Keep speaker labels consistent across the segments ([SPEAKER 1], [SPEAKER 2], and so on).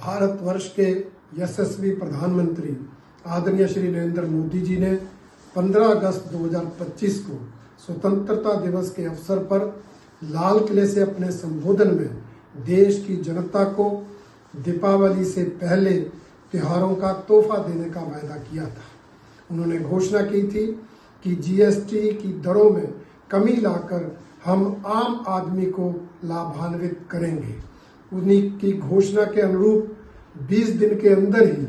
[SPEAKER 1] भारतवर्ष के यशस्वी प्रधानमंत्री आदरणीय श्री नरेंद्र मोदी जी ने 15 अगस्त 2025 को स्वतंत्रता दिवस के अवसर पर लाल किले से अपने संबोधन में देश की जनता को दीपावली से पहले त्योहारों का तोहफा देने का वायदा किया था। उन्होंने घोषणा की थी कि जीएसटी की दरों में कमी लाकर हम आम आदमी को लाभान्वित करेंगे। उन्हीं की घोषणा के अनुरूप 20 दिन के अंदर ही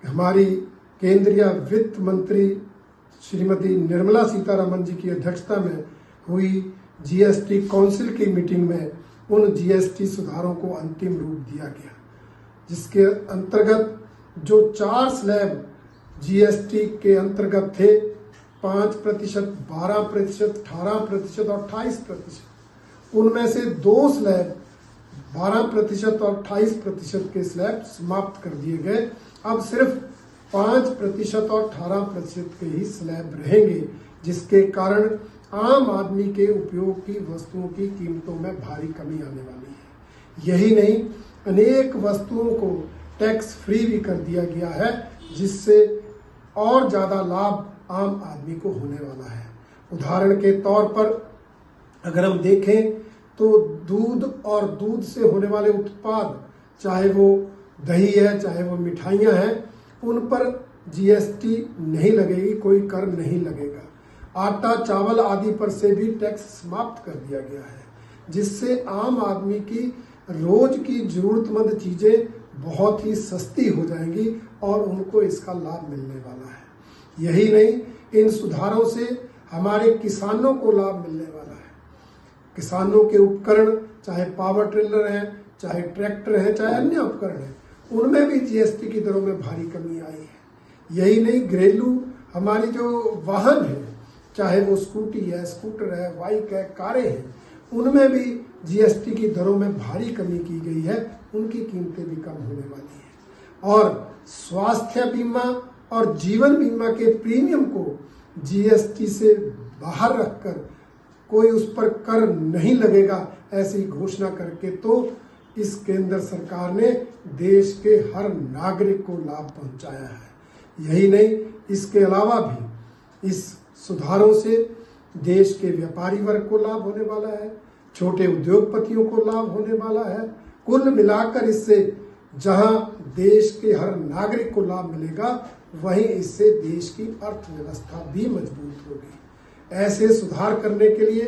[SPEAKER 1] हमारी केंद्रीय वित्त मंत्री श्रीमती निर्मला सीतारमण जी की अध्यक्षता में हुई जीएसटी काउंसिल की मीटिंग में उन जीएसटी सुधारों को अंतिम रूप दिया गया, जिसके अंतर्गत जो 4 स्लैब जीएसटी के अंतर्गत थे 5%, 12%, 18% और 28%, उनमें से 2 स्लैब 12% और 28% के स्लैब समाप्त कर दिए गए। अब सिर्फ 5% और 18% के ही स्लैब रहेंगे, जिसके कारण आम आदमी के उपयोग की वस्तुओं की कीमतों में भारी कमी आने वाली है। यही नहीं, अनेक वस्तुओं को टैक्स फ्री भी कर दिया गया है, जिससे और ज़्यादा लाभ आम आदमी को होने वाला है। उदाहरण के तौर पर अगर हम देखें तो दूध और दूध से होने वाले उत्पाद, चाहे वो दही है, चाहे वो मिठाइयाँ हैं, उन पर जीएसटी नहीं लगेगी, कोई कर नहीं लगेगा। आटा, चावल आदि पर से भी टैक्स समाप्त कर दिया गया है, जिससे आम आदमी की रोज की जरूरतमंद चीज़ें बहुत ही सस्ती हो जाएंगी और उनको इसका लाभ मिलने वाला है। यही नहीं, इन सुधारों से हमारे किसानों को लाभ मिलने वाला है। किसानों के उपकरण, चाहे पावर ट्रिलर हैं, चाहे ट्रैक्टर हैं, चाहे अन्य उपकरण हैं, उनमें भी जीएसटी की दरों में भारी कमी आई है। यही नहीं, घरेलू हमारी जो वाहन है, चाहे वो स्कूटी है, स्कूटर है, बाइक है, कारें हैं, उनमें भी जीएसटी की दरों में भारी कमी की गई है, उनकी कीमतें भी कम होने वाली हैं। और स्वास्थ्य बीमा और जीवन बीमा के प्रीमियम को जीएसटी से बाहर रखकर कोई उस पर कर नहीं लगेगा, ऐसी घोषणा करके तो इस केंद्र सरकार ने देश के हर नागरिक को लाभ पहुंचाया है। यही नहीं, इसके अलावा भी इस सुधारों से देश के व्यापारी वर्ग को लाभ होने वाला है, छोटे उद्योगपतियों को लाभ होने वाला है। कुल मिलाकर इससे जहां देश के हर नागरिक को लाभ मिलेगा, वहीं इससे देश की अर्थव्यवस्था भी मजबूत होगी। ऐसे सुधार करने के लिए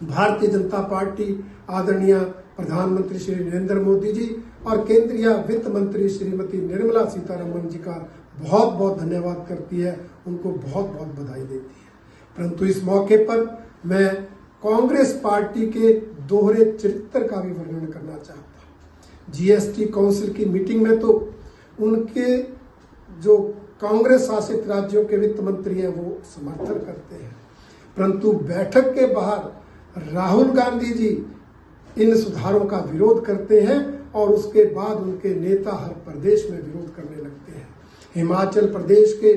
[SPEAKER 1] भारतीय जनता पार्टी आदरणीय प्रधानमंत्री श्री नरेंद्र मोदी जी और केंद्रीय वित्त मंत्री श्रीमती निर्मला सीतारमण जी का बहुत बहुत धन्यवाद करती है, उनको बहुत बहुत बधाई देती है। परंतु इस मौके पर मैं कांग्रेस पार्टी के दोहरे चरित्र का भी वर्णन करना चाहता हूँ। जीएसटी काउंसिल की मीटिंग में तो उनके जो कांग्रेस शासित राज्यों के वित्त मंत्री हैं वो समर्थन करते हैं, परंतु बैठक के बाहर राहुल गांधी जी इन सुधारों का विरोध करते हैं और उसके बाद उनके नेता हर प्रदेश में विरोध करने लगते हैं। हिमाचल प्रदेश के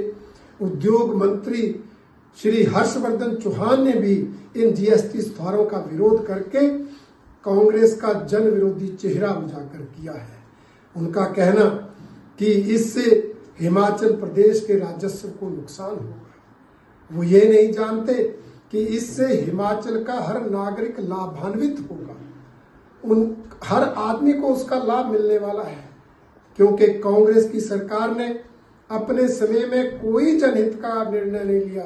[SPEAKER 1] उद्योग मंत्री श्री हर्षवर्धन चौहान ने भी इन जीएसटी सुधारों का विरोध करके कांग्रेस का जन विरोधी चेहरा उजागर किया है। उनका कहना कि इससे हिमाचल प्रदेश के राजस्व को नुकसान होगा। वो ये नहीं जानते कि इससे हिमाचल का हर नागरिक लाभान्वित होगा, उन हर आदमी को उसका लाभ मिलने वाला है, क्योंकि कांग्रेस की सरकार ने अपने समय में कोई जनहित का निर्णय नहीं लिया,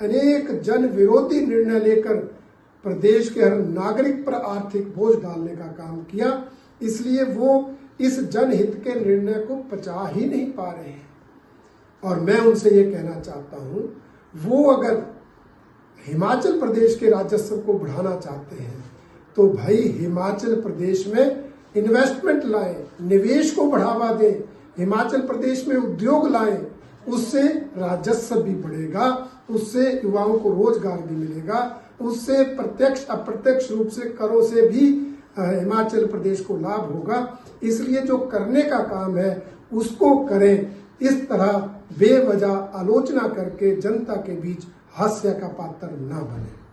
[SPEAKER 1] अनेक जन विरोधी निर्णय लेकर प्रदेश के हर नागरिक पर आर्थिक बोझ डालने का काम किया। इसलिए वो इस जनहित के निर्णय को पचा ही नहीं पा रहे हैं। और मैं उनसे ये कहना चाहता हूँ, वो अगर हिमाचल प्रदेश के राजस्व को बढ़ाना चाहते हैं तो भाई हिमाचल प्रदेश में इन्वेस्टमेंट लाएं, निवेश को बढ़ावा दें, हिमाचल प्रदेश में उद्योग लाएं, उससे राजस्व भी बढ़ेगा, उससे युवाओं को रोजगार भी मिलेगा, उससे प्रत्यक्ष अप्रत्यक्ष रूप से करों से भी हिमाचल प्रदेश को लाभ होगा। इसलिए जो करने का काम है उसको करें, इस तरह बेवजह आलोचना करके जनता के बीच हास्य का पात्र न बने।